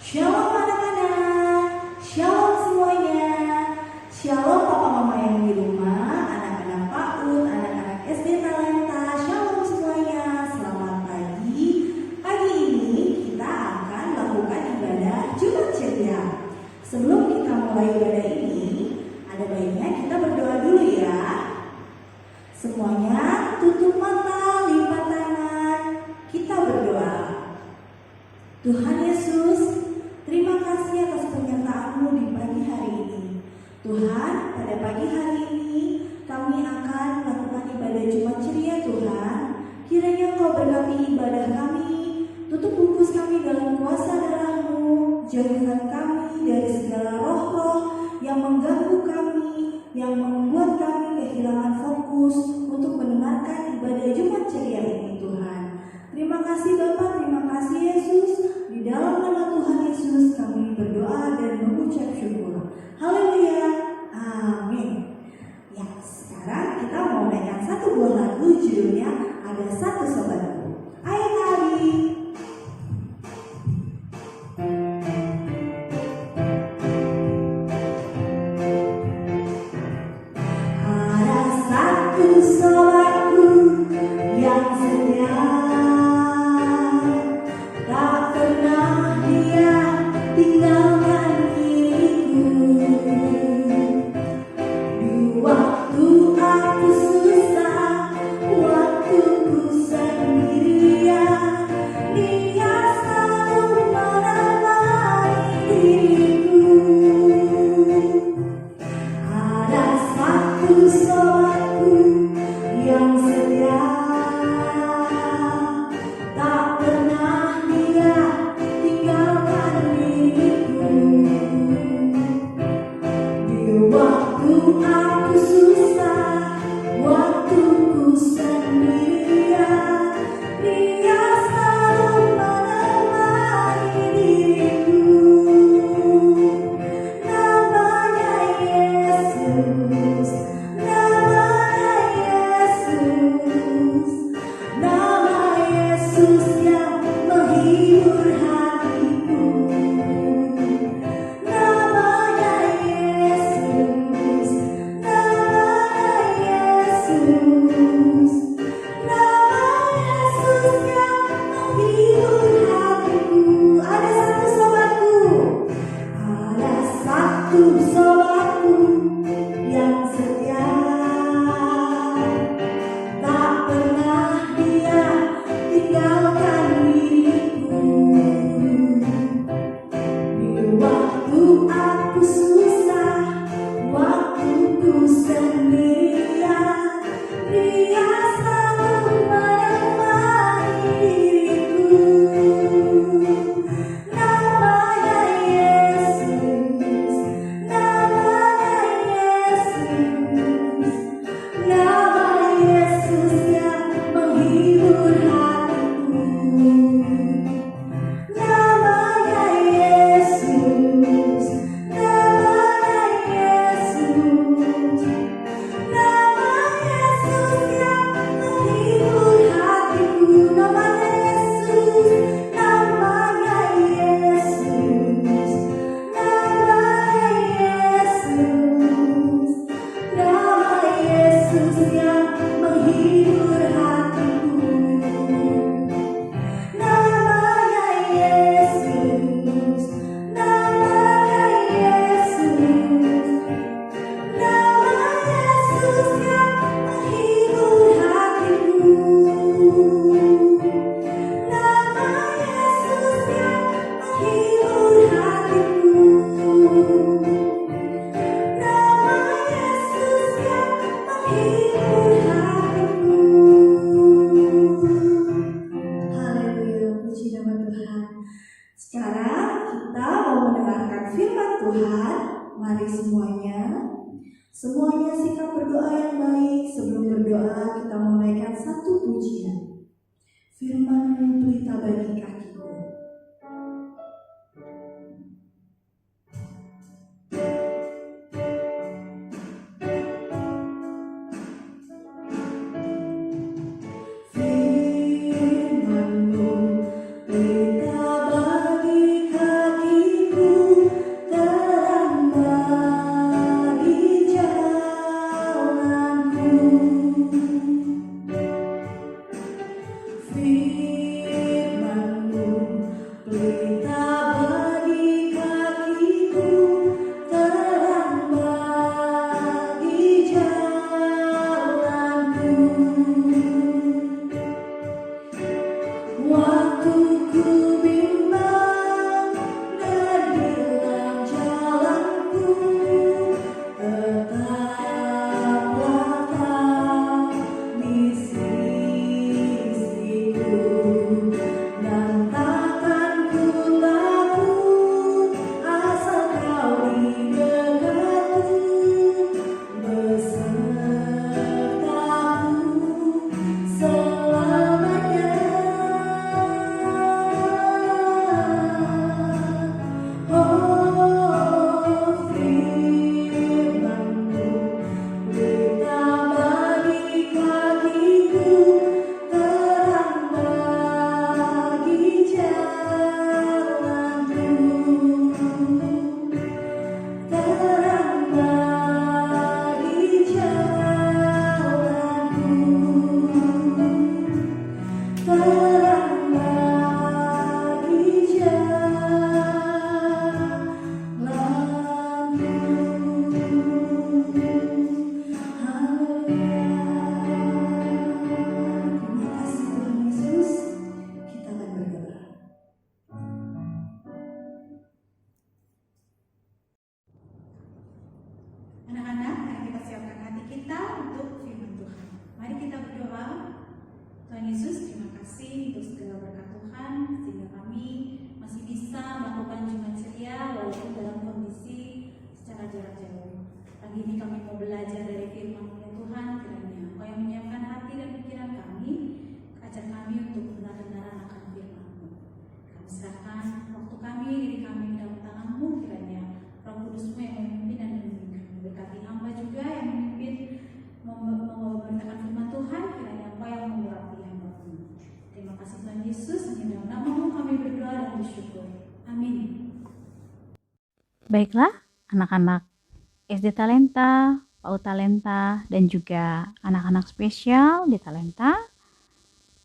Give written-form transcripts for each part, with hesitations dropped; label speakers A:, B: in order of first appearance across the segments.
A: Shalom anak-anak, shalom semuanya. Shalom papa mama yang di rumah, anak-anak PAUD, anak-anak SD Talenta. Shalom semuanya, selamat pagi. Pagi ini kita akan melakukan ibadah Jumat Ceria. Sebelum kita mulai ibadah ini, ada baiknya kita berdoa dulu ya. Semuanya tutup mata, lipat tangan, kita berdoa. Tuhan Yesus, terima kasih atas penyertaan-Mu di pagi hari ini. Tuhan, pada pagi hari ini kami akan melakukan ibadah Jumat Ceria Tuhan. Kiranya Engkau berkati ibadah kami, tutup bungkus kami dalam kuasa darah-Mu, jauhkan kami dari segala roh-roh yang mengganggu kami, yang membuat kami kehilangan fokus untuk mendengarkan ibadah Jumat Ceria ini Tuhan. Terima kasih Bapa, terima kasih Yesus. Di dalam nama Tuhan Yesus kami berdoa dan mengucap syukur. Haleluya, amin. Ya, sekarang kita mau naikkan satu buah lagu, judulnya Ada Satu Sobatku. Ayo kali. Ada satu sobatku yang setia, tak pernah dia tinggalkan diriku. Di waktu aku susah, waktu ku sendirian, dia selalu menemani diriku. Ada satu sobatku yang setia, tak pernah dia tinggalkan diriku. Di waktu aku susah, waktu ku sendirian, dia selalu menemani diriku. Namanya Yesus, namanya Yesus, nama Yesus yang menghibur hatiku. Namanya Yesus, namanya Yesus, nama Yesus yang menghibur hatiku. Ada satu sobatku, ada satu sobatku yang setia, tak pernah dia tinggalkan diriku. Di waktu aku susah, waktu ku sendirian, dia selalu menemani diriku. Namanya Yesus, namanya Yesus, nama Yesus yang menghibur hatiku. Namanya Yesus, namanya Yesus, nama Yesus yang menghibur hatiku. Namanya Yesus, namanya Yesus, namanya Yesus, nama Yesus yang menghibur hatiku. Namanya Yesus, namanya Yesus, nama Yesus yang menghibur hatiku. Nama Yesus yang menghibur hatiku. Nama Yesus yang menghibur hatiku. Haleluya, puji nama Tuhan. Sekarang kita mau mendengarkan firman Tuhan. Mari semuanya sikap berdoa yang baik. Sebelum berdoa kita mau naikkan satu pujian. Firman-Mu pelita bagi kakiku. Firman-Mu pelita bagi kakiku.
B: Baiklah, anak-anak SD Talenta, PAUD Talenta, dan juga anak-anak spesial di Talenta.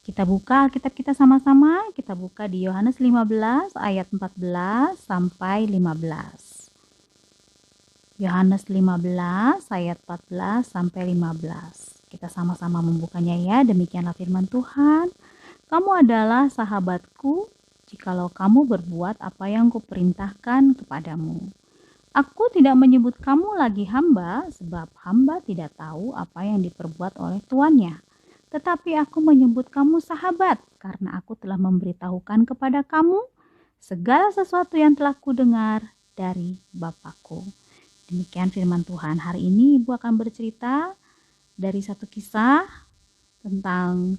B: Kita buka Alkitab kita sama-sama. Kita buka di Yohanes 15 ayat 14 sampai 15. Yohanes 15 ayat 14 sampai 15. Kita sama-sama membukanya ya. Demikianlah firman Tuhan. Kamu adalah sahabatku jikalau kamu berbuat apa yang kuperintahkan kepadamu. Aku tidak menyebut kamu lagi hamba, sebab hamba tidak tahu apa yang diperbuat oleh tuannya. Tetapi aku menyebut kamu sahabat, karena aku telah memberitahukan kepada kamu segala sesuatu yang telah kudengar dari Bapakku. Demikian firman Tuhan. Hari ini Ibu akan bercerita dari satu kisah tentang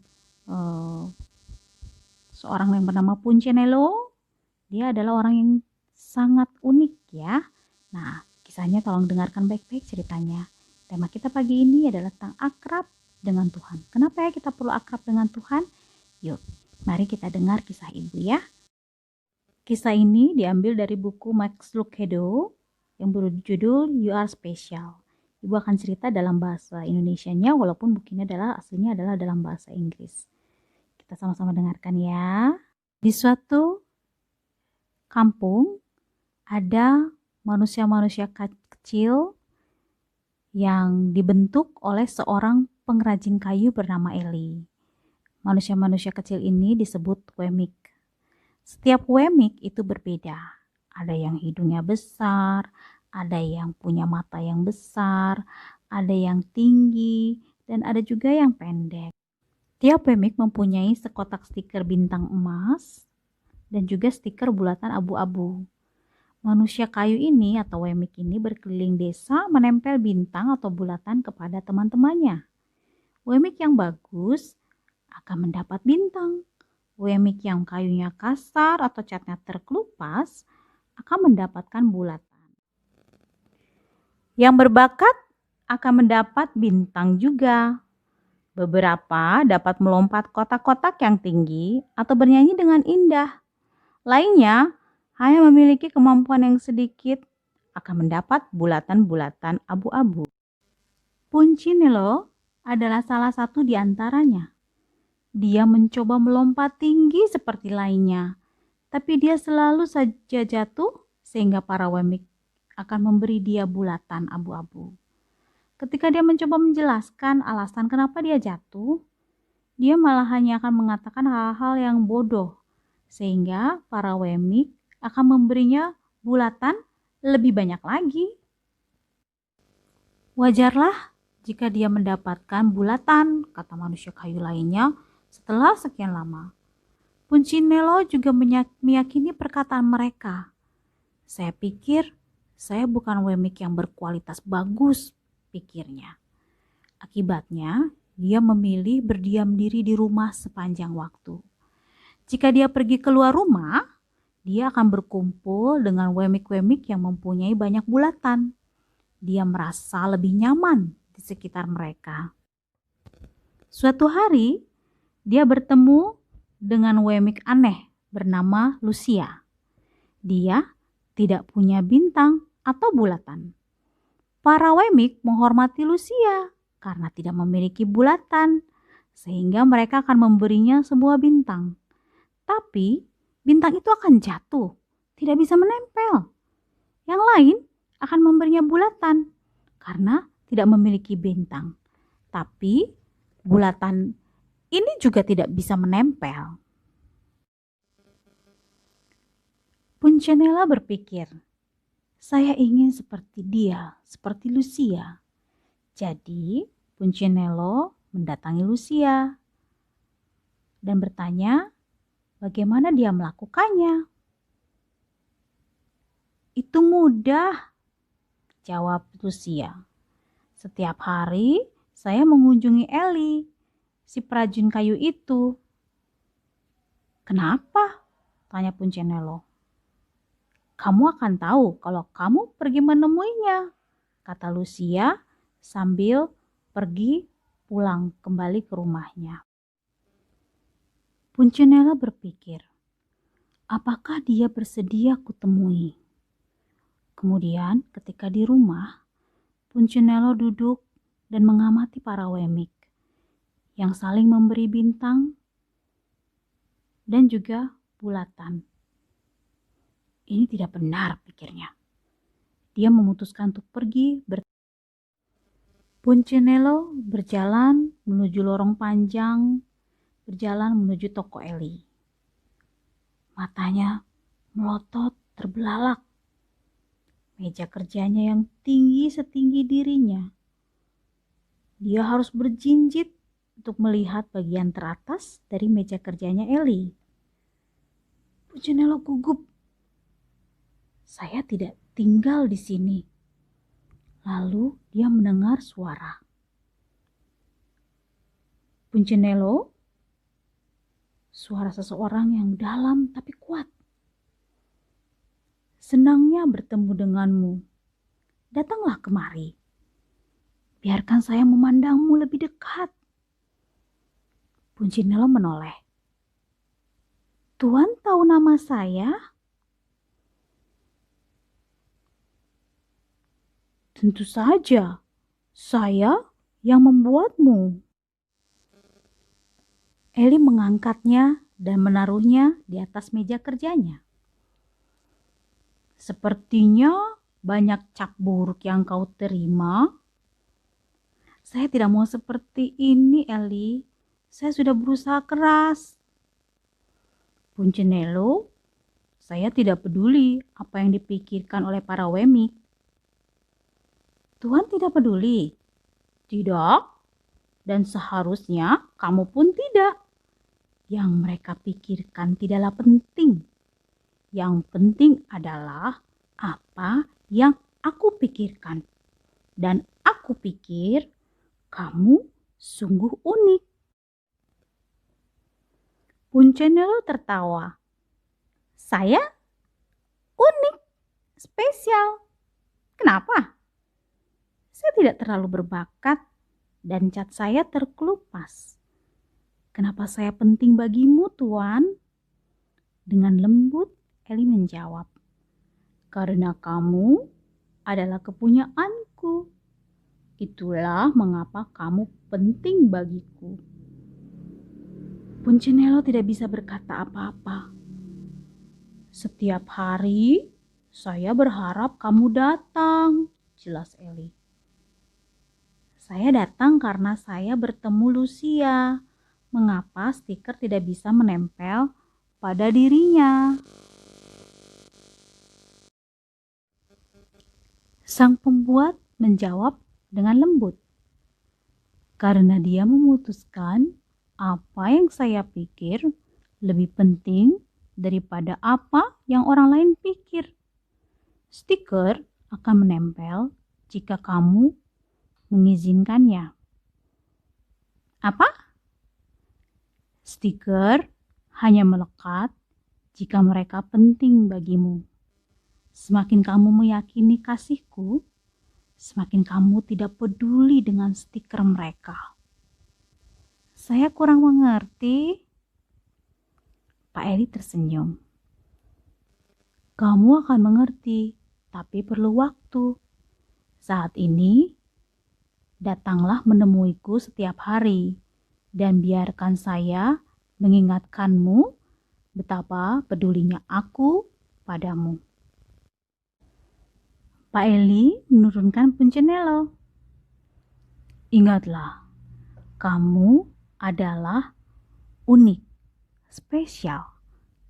B: seorang yang bernama Punchinello. Dia adalah orang yang sangat unik ya. Nah, kisahnya tolong dengarkan baik-baik ceritanya. Tema kita pagi ini adalah tentang akrab dengan Tuhan. Kenapa ya kita perlu akrab dengan Tuhan? Yuk, mari kita dengar kisah Ibu ya. Kisah ini diambil dari buku Max Lucado yang berjudul You Are Special. Ibu akan cerita dalam bahasa Indonesianya walaupun bukunya aslinya adalah dalam bahasa Inggris. Kita sama-sama dengarkan ya. Di suatu kampung ada manusia-manusia kecil yang dibentuk oleh seorang pengrajin kayu bernama Eli. Manusia-manusia kecil ini disebut wemik. Setiap wemik itu berbeda. Ada yang hidungnya besar, ada yang punya mata yang besar, ada yang tinggi, dan ada juga yang pendek. Tiap wemik mempunyai sekotak stiker bintang emas dan juga stiker bulatan abu-abu. Manusia kayu ini atau wemik ini berkeliling desa menempel bintang atau bulatan kepada teman-temannya. Wemik yang bagus akan mendapat bintang. Wemik yang kayunya kasar atau catnya terkelupas akan mendapatkan bulatan. Yang berbakat akan mendapat bintang juga. Beberapa dapat melompat kotak-kotak yang tinggi atau bernyanyi dengan indah. Lainnya hanya memiliki kemampuan yang sedikit akan mendapat bulatan-bulatan abu-abu. Punchinello adalah salah satu di antaranya. Dia mencoba melompat tinggi seperti lainnya, tapi dia selalu saja jatuh sehingga para wemik akan memberi dia bulatan abu-abu. Ketika dia mencoba menjelaskan alasan kenapa dia jatuh, dia malah hanya akan mengatakan hal-hal yang bodoh, sehingga para wemik akan memberinya bulatan lebih banyak lagi. Wajarlah jika dia mendapatkan bulatan, kata manusia kayu lainnya setelah sekian lama. Punchinello juga meyakini perkataan mereka. Saya pikir saya bukan wemik yang berkualitas bagus, pikirnya. Akibatnya, dia memilih berdiam diri di rumah sepanjang waktu. Jika dia pergi keluar rumah, dia akan berkumpul dengan wemik-wemik yang mempunyai banyak bulatan. Dia merasa lebih nyaman di sekitar mereka. Suatu hari, dia bertemu dengan wemik aneh bernama Lucia. Dia tidak punya bintang atau bulatan. Para wemik menghormati Lucia karena tidak memiliki bulatan, sehingga mereka akan memberinya sebuah bintang. Tapi bintang itu akan jatuh, tidak bisa menempel. Yang lain akan memberinya bulatan karena tidak memiliki bintang. Tapi bulatan ini juga tidak bisa menempel. Punchinello berpikir, saya ingin seperti dia, seperti Lucia. Jadi Punchinello mendatangi Lucia dan bertanya bagaimana dia melakukannya. Itu mudah, jawab Lucia. Setiap hari saya mengunjungi Eli, si perajin kayu itu. Kenapa? Tanya Punchinello. Kamu akan tahu kalau kamu pergi menemuinya, kata Lucia sambil pergi pulang kembali ke rumahnya. Punchinello berpikir, apakah dia bersedia kutemui? Kemudian ketika di rumah, Punchinello duduk dan mengamati para wemik yang saling memberi bintang dan juga bulatan. Ini tidak benar, pikirnya. Dia memutuskan untuk pergi. Punchinello berjalan menuju lorong panjang, berjalan menuju toko Eli. Matanya melotot terbelalak. Meja kerjanya yang tinggi setinggi dirinya. Dia harus berjinjit untuk melihat bagian teratas dari meja kerjanya Eli. Punchinello gugup. Saya tidak tinggal di sini. Lalu dia mendengar suara. Punchinello, suara seseorang yang dalam tapi kuat. Senangnya bertemu denganmu. Datanglah kemari. Biarkan saya memandangmu lebih dekat. Punchinello menoleh. Tuan tahu nama saya? Tentu saja, saya yang membuatmu. Eli mengangkatnya dan menaruhnya di atas meja kerjanya. Sepertinya banyak cap buruk yang kau terima. Saya tidak mau seperti ini, Eli. Saya sudah berusaha keras. Punchinello, saya tidak peduli apa yang dipikirkan oleh para wemik. Tuhan tidak peduli? Tidak. Dan seharusnya kamu pun tidak. Yang mereka pikirkan tidaklah penting. Yang penting adalah apa yang aku pikirkan. Dan aku pikir kamu sungguh unik. Punchinello tertawa. Saya unik, spesial. Kenapa? Saya tidak terlalu berbakat dan cat saya terkelupas. Kenapa saya penting bagimu, Tuan? Dengan lembut, Eli menjawab. Karena kamu adalah kepunyaanku. Itulah mengapa kamu penting bagiku. Punchinello tidak bisa berkata apa-apa. Setiap hari saya berharap kamu datang, jelas Eli. Saya datang karena saya bertemu Lucia. Mengapa stiker tidak bisa menempel pada dirinya? Sang pembuat menjawab dengan lembut. Karena dia memutuskan apa yang saya pikir lebih penting daripada apa yang orang lain pikir. Stiker akan menempel jika kamu mengizinkannya. Apa? Stiker hanya melekat jika mereka penting bagimu. Semakin kamu meyakini kasihku, semakin kamu tidak peduli dengan stiker mereka. Saya kurang mengerti. Pak Eli tersenyum. Kamu akan mengerti, tapi perlu waktu. Saat ini, datanglah menemuiku setiap hari dan biarkan saya mengingatkanmu betapa pedulinya aku padamu. Pak Eli menurunkan Punchinello. Ingatlah, kamu adalah unik, spesial,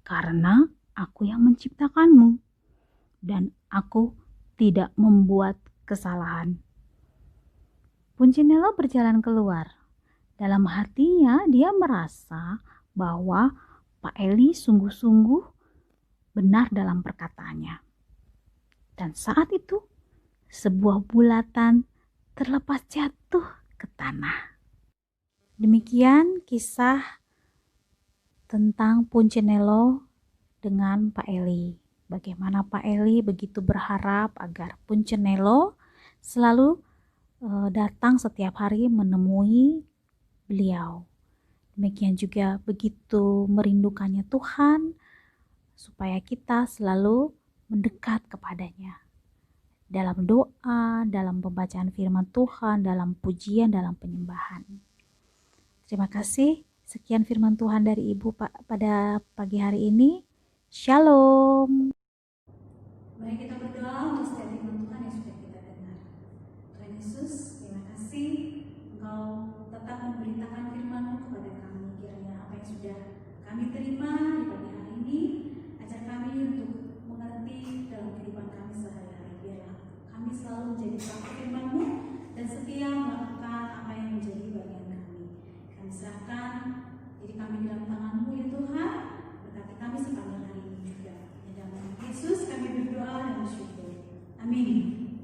B: karena aku yang menciptakanmu dan aku tidak membuat kesalahan. Punchinello berjalan keluar. Dalam hatinya dia merasa bahwa Pak Eli sungguh-sungguh benar dalam perkataannya. Dan saat itu sebuah bulatan terlepas jatuh ke tanah. Demikian kisah tentang Punchinello dengan Pak Eli. Bagaimana Pak Eli begitu berharap agar Punchinello selalu datang setiap hari menemui beliau. Demikian juga begitu merindukannya Tuhan supaya kita selalu mendekat kepadanya. dalam doa, dalam pembacaan firman Tuhan, dalam pujian, dalam penyembahan. Terima kasih. Sekian firman Tuhan dari Ibu pada pagi hari ini. Shalom.